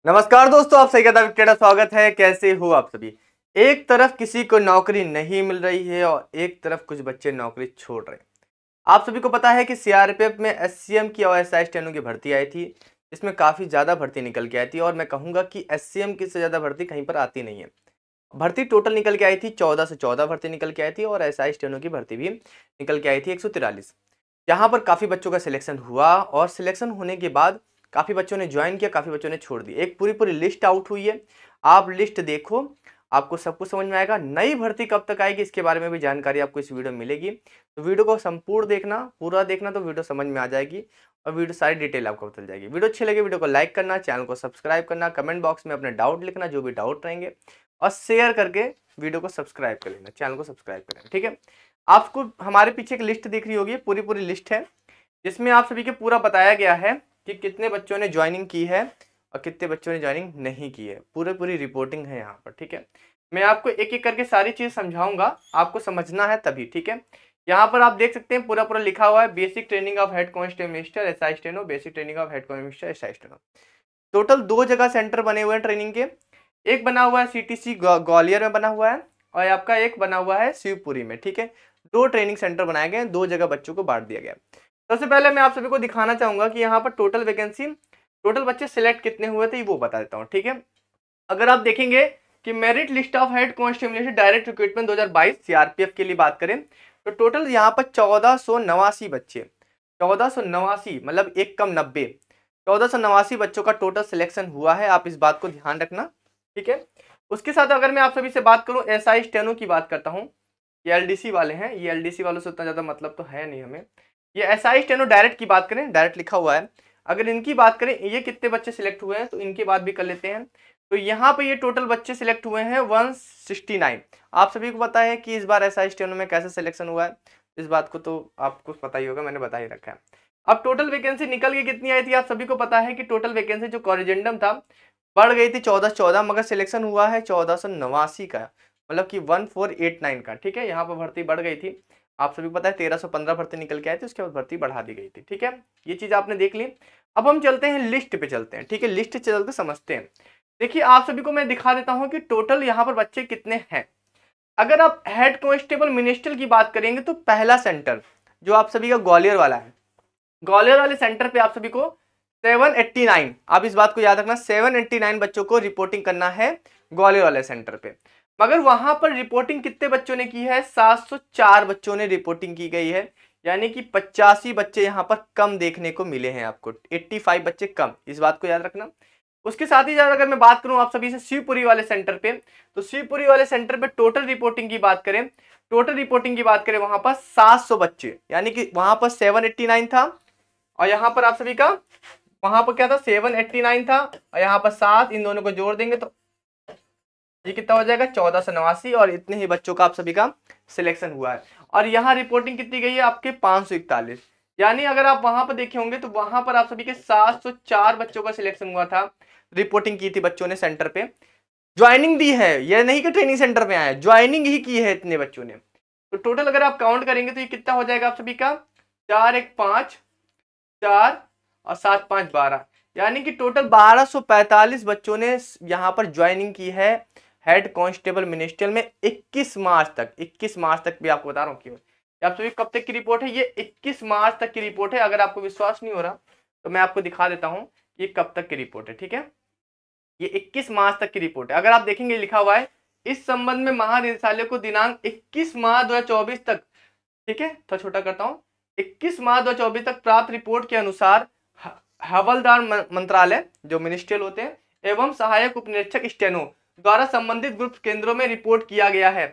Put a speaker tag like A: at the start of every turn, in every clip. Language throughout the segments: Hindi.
A: नमस्कार दोस्तों, आप सही का स्वागत है। कैसे हो आप सभी। एक तरफ किसी को नौकरी नहीं मिल रही है और एक तरफ कुछ बच्चे नौकरी छोड़ रहे हैं। आप सभी को पता है कि सीआरपीएफ में एससीएम की और एसआई स्टेनो की भर्ती आई थी। इसमें काफ़ी ज़्यादा भर्ती निकल के आई थी और मैं कहूँगा कि एससीएम की से ज़्यादा भर्ती कहीं पर आती नहीं है। भर्ती टोटल निकल के आई थी 14 से 14 भर्ती निकल के आई थी और एसआई स्टेनो की भर्ती भी निकल के आई थी 143। यहाँ पर काफ़ी बच्चों का सिलेक्शन हुआ और सिलेक्शन होने के बाद काफ़ी बच्चों ने ज्वाइन किया, काफ़ी बच्चों ने छोड़ दी। एक पूरी पूरी लिस्ट आउट हुई है। आप लिस्ट देखो, आपको सब कुछ समझ में आएगा। नई भर्ती कब तक आएगी इसके बारे में भी जानकारी आपको इस वीडियो में मिलेगी। तो वीडियो को संपूर्ण देखना, पूरा देखना, तो वीडियो समझ में आ जाएगी और वीडियो सारी डिटेल आपको बदल जाएगी। वीडियो अच्छी लगे वीडियो को लाइक करना, चैनल को सब्सक्राइब करना, कमेंट बॉक्स में अपने डाउट लिखना, जो भी डाउट रहेंगे, और शेयर करके वीडियो को सब्सक्राइब कर लेना, चैनल को सब्सक्राइब कर लेना। ठीक है, आपको हमारे पीछे एक लिस्ट दिख रही होगी, पूरी पूरी लिस्ट है जिसमें आप सभी के पूरा बताया गया है कि कितने बच्चों ने ज्वाइनिंग की है और कितने बच्चों ने ज्वाइनिंग नहीं की है। पूरी रिपोर्टिंग है यहाँ पर। ठीक है, मैं आपको एक एक करके सारी चीज़ समझाऊंगा, आपको समझना है तभी। ठीक है, यहाँ पर आप देख सकते हैं पूरा पूरा लिखा हुआ है। Basic training of head constable minister SI steno, basic training of head constable minister SI steno. Total 2 जगह सेंटर बने हुए हैं ट्रेनिंग के। एक बना हुआ है सीटीसी ग्वालियर में बना हुआ है और आपका एक बना हुआ है शिवपुरी में। ठीक है, 2 ट्रेनिंग सेंटर बनाए गए, 2 जगह बच्चों को बांट दिया गया। सबसे पहले मैं आप सभी को दिखाना चाहूंगा कि यहाँ पर टोटल वैकेंसी, टोटल बच्चे सिलेक्ट कितने हुए थे वो बता देता हूँ। ठीक है, अगर आप देखेंगे कि merit list of head constable direct recruitment 2022 CRPF के लिए बात करें तो टोटल यहाँ पर 1489 बच्चे, 1489 मतलब एक कम 90, 1489 बच्चों का टोटल सिलेक्शन हुआ है। आप इस बात को ध्यान रखना। ठीक है, उसके साथ अगर मैं आप सभी से बात करूं एसआई स्टेनो की बात करता हूं, ये एलडीसी वाले हैं। ये एलडीसी वालों से उतना ज़्यादा मतलब तो है नहीं हमें। ये एसआई स्टेनो डायरेक्ट की बात करें, डायरेक्ट लिखा हुआ है। अगर इनकी बात करें ये कितने बच्चे सिलेक्ट हुए हैं तो इनकी बात भी कर लेते हैं। तो यहाँ पे ये टोटल बच्चे सिलेक्ट हुए हैं 169। आप सभी को पता है कि इस बार एसआई स्टेनो में कैसे सिलेक्शन हुआ है, इस बात को तो आपको पता ही होगा, मैंने बता ही रखा है। अब टोटल वैकेंसी निकल के कितनी आई थी आप सभी को पता है कि टोटल वैकेंसी जो कॉरिजेंडम था बढ़ गई थी 1414, मगर सिलेक्शन हुआ है 1489 का, मतलब कि 1489 का। ठीक है, यहाँ पर भर्ती बढ़ गई थी। आप सभी को पता है 1315 भर्ती निकल के आई थी, उसके बाद भर्ती बढ़ा दी गई थी। ठीक है, ये चीज आपने देख ली। अब हम चलते हैं लिस्ट पे चलते हैं। ठीक है, लिस्ट चलते समझते हैं। देखिए आप सभी को मैं दिखा देता हूँ कि टोटल यहाँ पर बच्चे कितने हैं। अगर आप हेड कांस्टेबल मिनिस्टर की बात करेंगे तो पहला सेंटर जो आप सभी का ग्वालियर वाला है, ग्वालियर वाले सेंटर पे आप सभी को 789, आप इस बात को याद रखना, 789 बच्चों को रिपोर्टिंग करना है ग्वालियर वाले सेंटर पे। मगर वहां पर रिपोर्टिंग कितने बच्चों ने की है, 704 बच्चों ने रिपोर्टिंग की गई है, यानी कि 85 बच्चे यहाँ पर कम देखने को मिले हैं आपको, 85 बच्चे कम, इस बात को याद रखना। उसके साथ ही अगर मैं बात करूं आप सभी से शिवपुरी वाले सेंटर पे, तो शिवपुरी वाले सेंटर पे टोटल रिपोर्टिंग की बात करें, टोटल रिपोर्टिंग की बात करें वहां पर 700 बच्चे, यानी कि वहां पर 789 था और यहाँ पर आप सभी का वहां पर क्या था 789 था और यहाँ पर 7, इन दोनों को जोड़ देंगे तो ये कितना हो जाएगा 1489, और इतने ही बच्चों का आप सभी का सिलेक्शन हुआ है। और यहाँ रिपोर्टिंग कितनी गई है आपके 541, यानी अगर आप वहां पर देखे होंगे तो वहां पर आप सभी के 704 बच्चों का सिलेक्शन हुआ था, रिपोर्टिंग की थी बच्चों ने सेंटर पे, ज्वाइनिंग दी है, यह नहीं कि ट्रेनिंग सेंटर पे आए, ज्वाइनिंग ही की है इतने बच्चों ने। तो टोटल अगर आप काउंट करेंगे तो ये कितना हो जाएगा आप सभी का 4 1 5 4 और 7 5 12, यानी कि टोटल 1245 बच्चों ने यहाँ पर ज्वाइनिंग की है हेड कांस्टेबल मिनिस्ट्रियल में 21 मार्च तक। 21 मार्च तक भी आपको बता रहा हूँ क्यों, आप सभी कब तक की रिपोर्ट है, ये 21 मार्च तक की रिपोर्ट है। अगर आपको विश्वास नहीं हो रहा तो मैं आपको दिखा देता हूँ ये कब तक की रिपोर्ट है। ठीक है, ये 21 मार्च तक की रिपोर्ट है। अगर आप देखेंगे लिखा हुआ है इस संबंध में महानिदेशालय को दिनांक 21 मार्च 2024 तक, ठीक है थोड़ा छोटा करता हूँ, 21 मार्च 2024 तक प्राप्त रिपोर्ट के अनुसार हवलदार मंत्रालय जो मिनिस्ट्रियल होते हैं एवं सहायक उप निरीक्षक स्टेनो द्वारा संबंधित ग्रुप केंद्रों में रिपोर्ट किया गया है।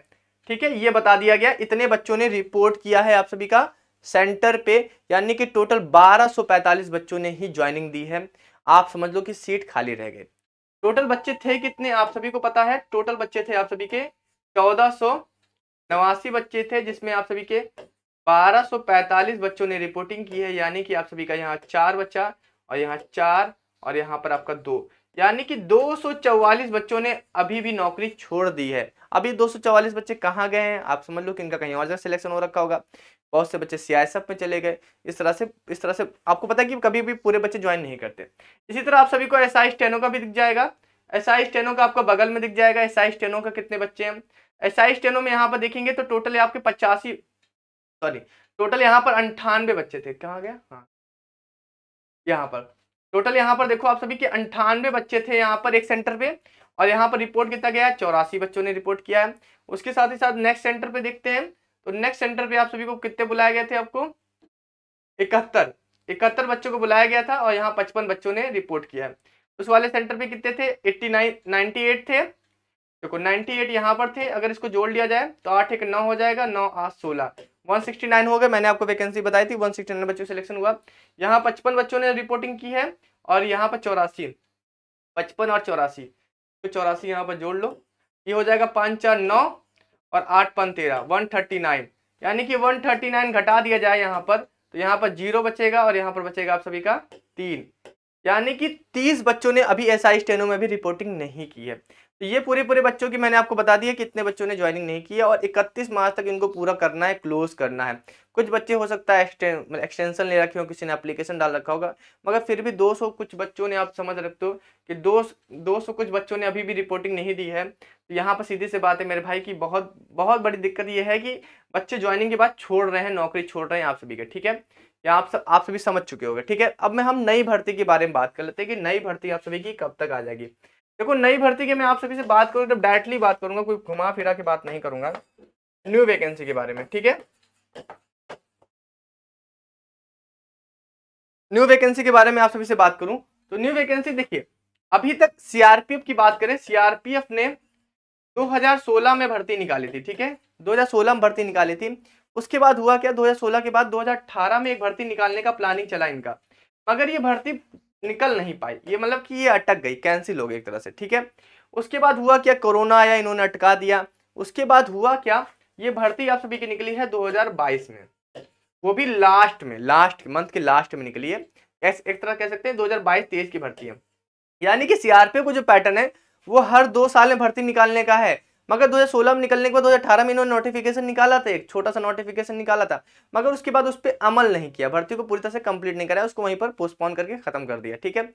A: ठीक है, ये बता दिया गया इतने बच्चों ने रिपोर्ट किया है आप सभी का सेंटर पे, यानी कि टोटल 1245 बच्चों ने ही ज्वाइनिंग दी है। आप समझ लो कि सीट खाली रह गए। टोटल बच्चे थे कितने आप सभी को पता है, टोटल बच्चे थे आप सभी के 1489 बच्चे थे, जिसमें आप सभी के 1245 बच्चों ने रिपोर्टिंग की है, यानी कि आप सभी का यहाँ 4 बच्चा और यहाँ 4 और यहाँ पर आपका 2, यानी कि 244 बच्चों ने अभी भी नौकरी छोड़ दी है। अभी 244 बच्चे कहाँ गए हैं, आप समझ लो कि इनका कहीं और जगह सिलेक्शन हो रखा होगा। बहुत से बच्चे सीआईएसएफ में चले गए। इस तरह से आपको पता है कि कभी भी पूरे बच्चे ज्वाइन नहीं करते। इसी तरह आप सभी को एसआई स्टेनो का भी दिख जाएगा। एसआई स्टेनो का आपको बगल में दिख जाएगा। एसआई स्टेनो का कितने बच्चे हैं, एसआई स्टेनो में यहाँ पर देखेंगे तो टोटल आपके 85, सॉरी टोटल यहाँ पर 98 बच्चे थे। कहाँ गया, हाँ यहाँ पर टोटल यहाँ पर देखो आप सभी के 98 बच्चे थे यहाँ पर एक सेंटर पे, और यहाँ पर रिपोर्ट कितना गया है, 84 बच्चों ने रिपोर्ट किया है। उसके साथ ही साथ नेक्स्ट सेंटर पे देखते हैं, तो नेक्स्ट सेंटर पे आप सभी को कितने बुलाए गए थे, आपको 71 बच्चों को बुलाया गया था, और यहाँ 55 बच्चों ने रिपोर्ट किया है। उस वाले सेंटर पे कितने थे, 98 थे। देखो 98 यहाँ पर थे, अगर इसको जोड़ लिया जाए तो 8 1 9 हो जाएगा, 9 8 16 169 हो गए। मैंने आपको वैकेंसी बताई थी, 169 बच्चों सिलेक्शन हुआ। यहाँ 55 बच्चों ने रिपोर्टिंग की है, और यहाँ पर 84, 55 और 84, तो 84 यहाँ पर जोड़ लो, ये हो जाएगा 5 4 9 और 8 5 13 139, यानी कि 139 घटा दिया जाए यहाँ पर, तो यहाँ पर 0 बचेगा, और यहाँ पर बचेगा आप सभी का 3, यानी कि 30 बच्चों ने अभी एसआई स्टेनो में भी रिपोर्टिंग नहीं की है। तो ये पूरे बच्चों की मैंने आपको बता दिया कितने बच्चों ने ज्वाइनिंग नहीं की है, और 31 मार्च तक इनको पूरा करना है, क्लोज करना है। कुछ बच्चे हो सकता है एक्सटेंशन ले रखे हो, किसी ने एप्लीकेशन डाल रखा होगा, मगर फिर भी 200 कुछ बच्चों ने, आप समझ रखते हो कि 200 कुछ बच्चों ने अभी भी रिपोर्टिंग नहीं दी है। तो यहाँ पर सीधी सी बात है मेरे भाई की, बहुत बहुत बड़ी दिक्कत ये है कि बच्चे ज्वाइनिंग के बाद छोड़ रहे हैं, नौकरी छोड़ रहे हैं आप सभी के, ठीक है, या आप सभी समझ चुके होंगे, ठीक है। अब हम नई भर्ती के बारे में बात कर लेते हैं कि नई भर्ती आप सभी की कब तक आ जाएगी। देखो नई भर्ती की मैं आप सभी से बात करूँ तो डायरेक्टली बात करूंगा, कोई घुमा फिरा के बात नहीं करूंगा, न्यू वैकेंसी के बारे में, ठीक है। न्यू वैकेंसी के बारे में आप सभी से बात करूं तो न्यू वैकेंसी देखिए, अभी तक सीआरपीएफ की बात करें, सीआरपीएफ ने 2016 में भर्ती निकाली थी, ठीक है, 2016 में भर्ती निकाली थी। उसके बाद हुआ क्या, 2016 के बाद 2018 में एक भर्ती निकालने का प्लानिंग चला इनका, मगर ये भर्ती निकल नहीं पाई, ये मतलब कि ये अटक गई, कैंसिल हो गई एक तरह से, ठीक है। उसके बाद हुआ क्या, कोरोना आया, इन्होंने अटका दिया। उसके बाद हुआ क्या, ये भर्ती आप सभी की निकली है 2022 में, वो भी लास्ट मंथ के लास्ट में निकली है। एक तरह कह सकते हैं 2022-23 की भर्ती है, यानी कि सीआरपीएफ को जो पैटर्न है वो हर 2 साल में भर्ती निकालने का है। मगर 2016 में निकलने के बाद 2018 में इन्होंने नोटिफिकेशन निकाला था, एक छोटा सा नोटिफिकेशन निकाला था, मगर उसके बाद उस पर अमल नहीं किया, भर्ती को पूरी तरह से कंप्लीट नहीं कराया, उसको वहीं पर पोस्टपोन करके खत्म कर दिया, ठीक है।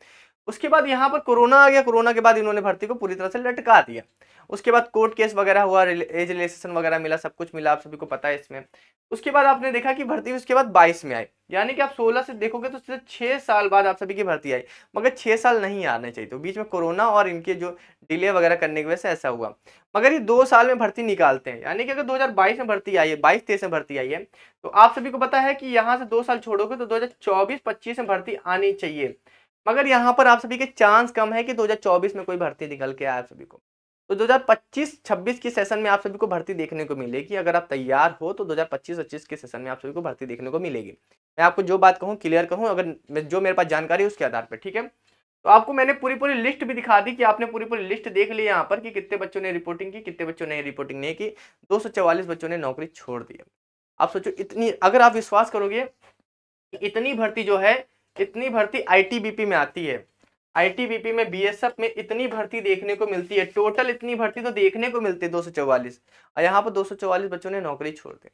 A: उसके बाद यहाँ पर कोरोना आ गया, कोरोना के बाद इन्होंने भर्ती को पूरी तरह से लटका दिया। उसके बाद कोर्ट केस वगैरह हुआ, एज रिलैक्सेशन वगैरह मिला, सब कुछ मिला, आप सभी को पता है इसमें। उसके बाद आपने देखा कि भर्ती उसके बाद 22 में आई, यानी कि आप 16 से देखोगे तो 6 साल बाद आप सभी की भर्ती आई, मगर 6 साल नहीं आने चाहिए, तो बीच में कोरोना और इनके जो डिले वगैरह करने की वजह से ऐसा हुआ। मगर ये 2 साल में भर्ती निकालते हैं, यानी कि अगर 2022 में भर्ती आई है, 22-23 में भर्ती आई है, तो आप सभी को पता है कि यहाँ से 2 साल छोड़ोगे तो 2024-25 में भर्ती आनी चाहिए। मगर यहाँ पर आप सभी के चांस कम है कि 2024 में कोई भर्ती निकल के आए आप सभी को, तो 2025-26 की सेशन में आप सभी को भर्ती देखने को मिलेगी। अगर आप तैयार हो तो 2025-25 के सेशन में आप सभी को भर्ती देखने को मिलेगी। मैं आपको जो बात कहूँ क्लियर कहूँ, अगर जो मेरे पास जानकारी है उसके आधार पर, ठीक है। तो आपको मैंने पूरी लिस्ट भी दिखा दी कि आपने पूरी लिस्ट देख ली यहाँ पर कि कितने बच्चों ने रिपोर्टिंग की, कितने बच्चों ने रिपोर्टिंग नहीं की। 244 बच्चों ने नौकरी छोड़ दी। आप सोचो इतनी, अगर आप विश्वास करोगे इतनी भर्ती जो है, इतनी भर्ती आईटीबीपी में आती है, आईटीबीपी में बीएसएफ में इतनी भर्ती देखने को मिलती है, टोटल इतनी भर्ती तो देखने को मिलती है 244, और यहाँ पर 244 बच्चों ने नौकरी छोड़ दी।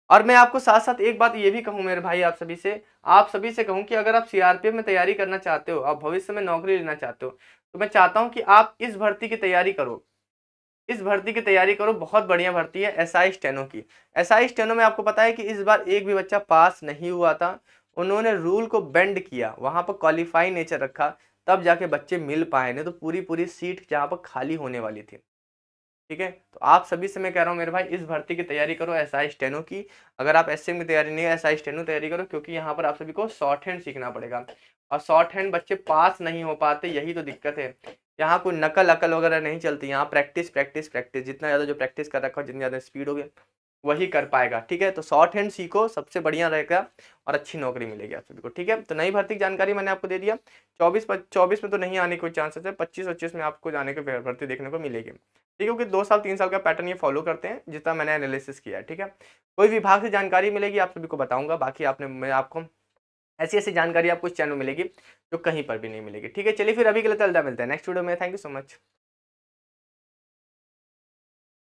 A: और मैं आपको साथ साथ एक बात ये भी कहूँ मेरे भाई, आप सभी से कहूँ कि अगर आप सीआरपीएफ में तैयारी करना चाहते हो, आप भविष्य में नौकरी लेना चाहते हो, तो मैं चाहता हूँ कि आप इस भर्ती की तैयारी करो, इस भर्ती की तैयारी करो। बहुत बढ़िया भर्ती है एसआई स्टेनो की। एसआई स्टेनो में आपको पता है कि इस बार एक भी बच्चा पास नहीं हुआ था, उन्होंने रूल को बेंड किया, वहां पर क्वालिफाई नेचर रखा, तब जाके बच्चे मिल पाए, नहीं तो पूरी सीट जहाँ पर खाली होने वाली थी, ठीक है। तो आप सभी से मैं कह रहा हूँ मेरे भाई, इस भर्ती की तैयारी करो एसआई स्टेनो की। अगर आप एसएम की तैयारी नहीं है, एसआई स्टेनो तैयारी करो, क्योंकि यहाँ पर आप सभी को शॉर्ट हैंड सीखना पड़ेगा, और शॉर्ट हैंड बच्चे पास नहीं हो पाते, यही तो दिक्कत है। यहाँ कोई नकल अकल वगैरह नहीं चलती, यहाँ प्रैक्टिस प्रैक्टिस प्रैक्टिस, जितना ज़्यादा जो प्रैक्टिस कर रखा हो, जितनी ज़्यादा स्पीड होगी वही कर पाएगा, ठीक है। तो शॉर्ट हैंड सीखो, सबसे बढ़िया रहेगा और अच्छी नौकरी मिलेगी आप सभी को, ठीक है। तो नई भर्ती की जानकारी मैंने आपको दे दिया। 24 में तो नहीं आने कोई चांसेस है, 25-25 में आपको जाने की भर्ती देखने को मिलेगी, ठीक है, क्योंकि 2 साल 3 साल का पैटर्न ये फॉलो करते हैं, जितना मैंने एनालिसिस किया है, ठीक है। कोई विभाग से जानकारी मिलेगी आप सभी को बताऊंगा, बाकी मैं आपको ऐसी जानकारी आपको इस चैनल में मिलेगी जो कहीं पर भी नहीं मिलेगी, ठीक है। चलिए फिर अभी के लिए अलविदा, मिलते हैं नेक्स्ट वीडियो में। Thank you so much.